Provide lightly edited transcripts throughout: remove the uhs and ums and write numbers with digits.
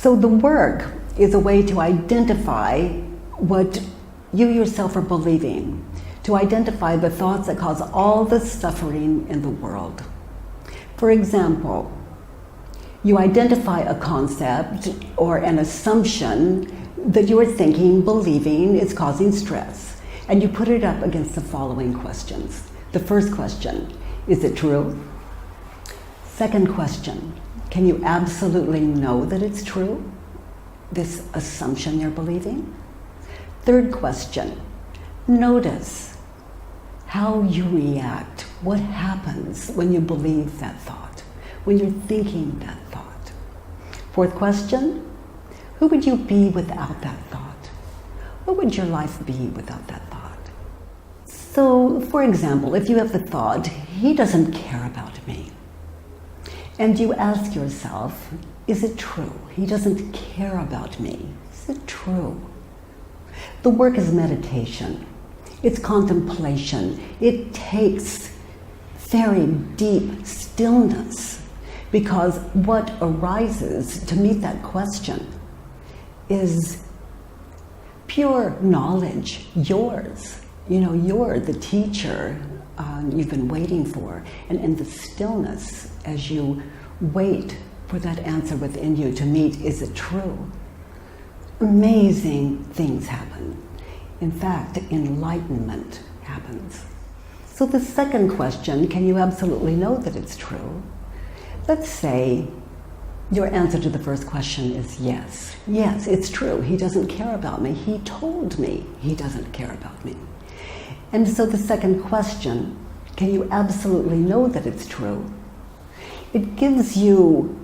So the work is a way to identify what you yourself are believing, to identify the thoughts that cause all the suffering in the world. For example, you identify a concept or an assumption that you are thinking, believing is causing stress, and you put it up against the following questions. The first question, is it true? Second question, can you absolutely know that it's true, this assumption you're believing? Third question, notice how you react. What happens when you believe that thought, when you're thinking that thought? Fourth question, who would you be without that thought? What would your life be without that thought? So, for example, if you have the thought, he doesn't care about me, and you ask yourself, is it true? He doesn't care about me. Is it true? The work is meditation. It's contemplation. It takes very deep stillness, because what arises to meet that question is pure knowledge, yours. You know, you're the teacher you've been waiting for. And in the stillness, as you wait for that answer within you to meet, is it true? Amazing things happen. In fact, enlightenment happens. So the second question, can you absolutely know that it's true? Let's say your answer to the first question is yes. Yes, it's true. He doesn't care about me. He told me he doesn't care about me. And so the second question, can you absolutely know that it's true? It gives you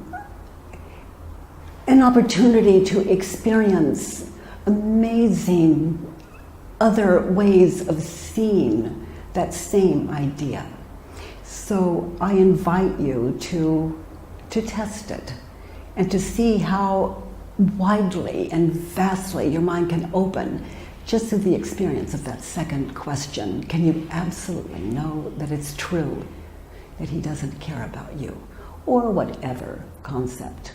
an opportunity to experience amazing other ways of seeing that same idea. So I invite you to test it and to see how widely and vastly your mind can open just through the experience of that second question. Can you absolutely know that it's true, that he doesn't care about you, or whatever concept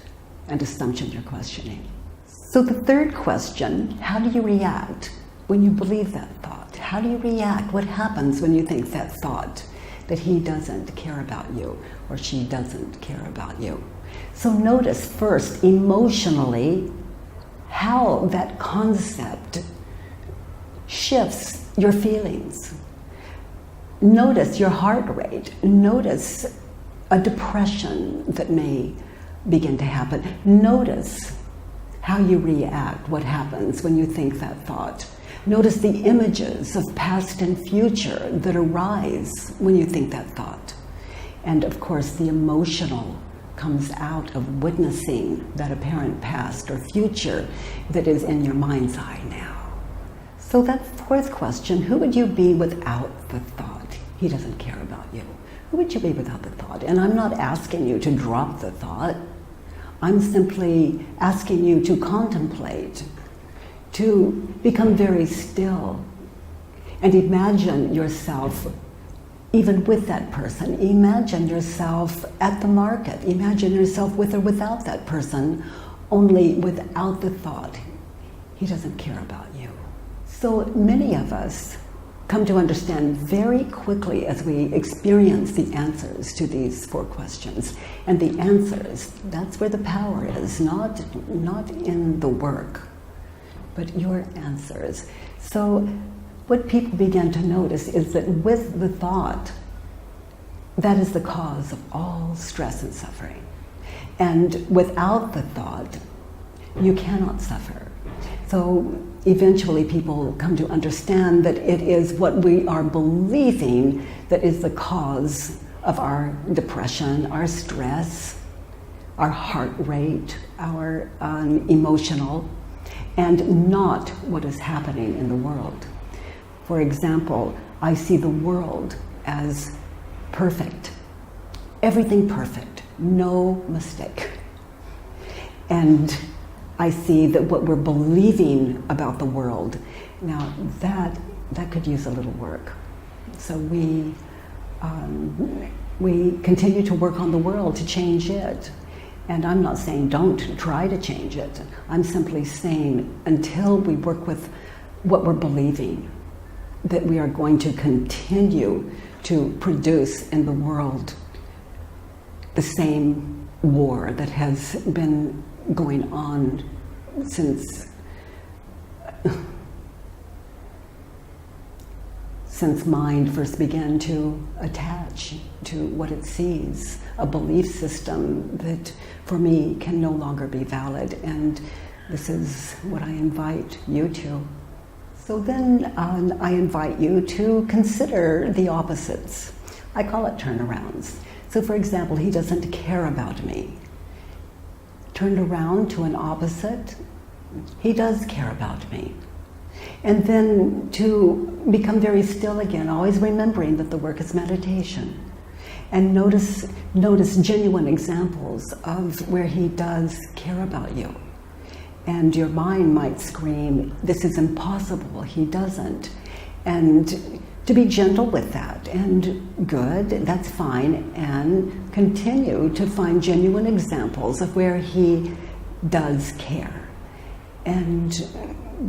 and assumption you're questioning? So the third question, how do you react when you believe that thought? How do you react? What happens when you think that thought, that he doesn't care about you or she doesn't care about you? So notice first, emotionally, how that concept shifts your feelings. Notice your heart rate. Notice a depression that may begin to happen. Notice how you react, what happens when you think that thought. Notice the images of past and future that arise when you think that thought. And of course, the emotional comes out of witnessing that apparent past or future that is in your mind's eye now. So that fourth question, who would you be without the thought? He doesn't care about you. Who would you be without the thought? And I'm not asking you to drop the thought. I'm simply asking you to contemplate, to become very still, and imagine yourself even with that person. Imagine yourself at the market. Imagine yourself with or without that person, only without the thought, he doesn't care about you. So many of us come to understand very quickly as we experience the answers to these four questions. And the answers, that's where the power is, not in the work, but your answers. So what people begin to notice is that with the thought, that is the cause of all stress and suffering. And without the thought, you cannot suffer. So eventually people come to understand that it is what we are believing that is the cause of our depression, our stress, our heart rate, our emotional, and not what is happening in the world. For example, I see the world as perfect, everything perfect, no mistake. And I see that what we're believing about the world, now that could use a little work. So we continue to work on the world to change it. And I'm not saying don't try to change it. I'm simply saying until we work with what we're believing, that we are going to continue to produce in the world the same war that has been going on since mind first began to attach to what it sees, a belief system that for me can no longer be valid. And this is what I invite you to. So then I invite you to consider the opposites. I call it turnarounds. So for example, he doesn't care about me. Turned around to an opposite, he does care about me. And then to become very still again, always remembering that the work is meditation. And notice genuine examples of where he does care about you. And your mind might scream, this is impossible, he doesn't. And to be gentle with that, and good, that's fine, and continue to find genuine examples of where he does care. And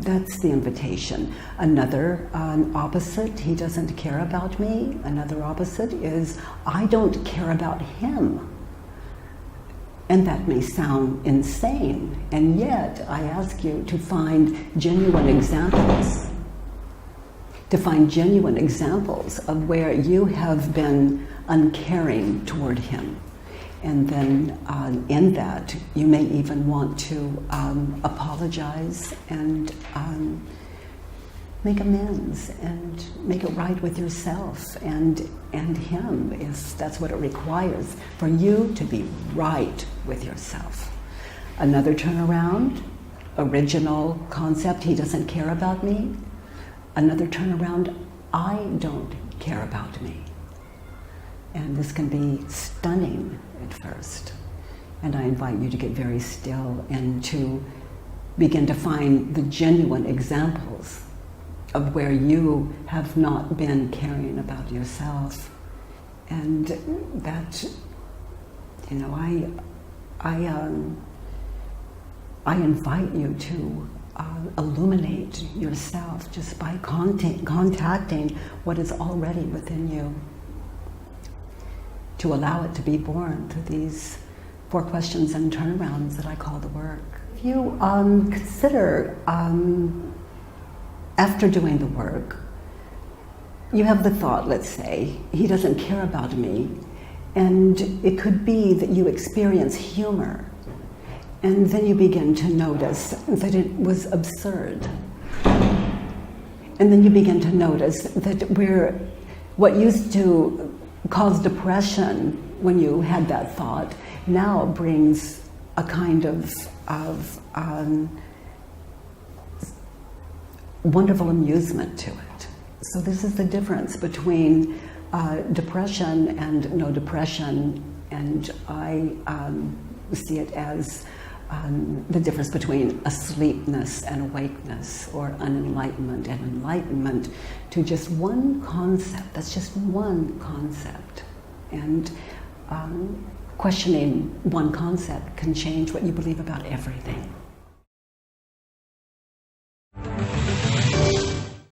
that's the invitation. Another opposite, he doesn't care about me. Another opposite is, I don't care about him. And that may sound insane, and yet I ask you to find genuine examples. To find genuine examples of where you have been uncaring toward him. And then in that, you may even want to apologize and make amends and make it right with yourself and him, if that's what it requires, for you to be right with yourself. Another turnaround, original concept, he doesn't care about me. Another turnaround, I don't care about me. And this can be stunning at first. And I invite you to get very still and to begin to find the genuine examples of where you have not been caring about yourself. And that, you know, I invite you to illuminate yourself just by contacting what is already within you, to allow it to be born through these 4 questions and turnarounds that I call the work. If you consider, after doing the work, you have the thought, let's say, he doesn't care about me, and it could be that you experience humor, and then you begin to notice that it was absurd. And then you begin to notice that what used to cause depression when you had that thought now brings a kind of wonderful amusement to it. So this is the difference between depression and no depression, and I see it as the difference between asleepness and awakeness, or unenlightenment and enlightenment, to just one concept. That's just one concept. And questioning one concept can change what you believe about everything.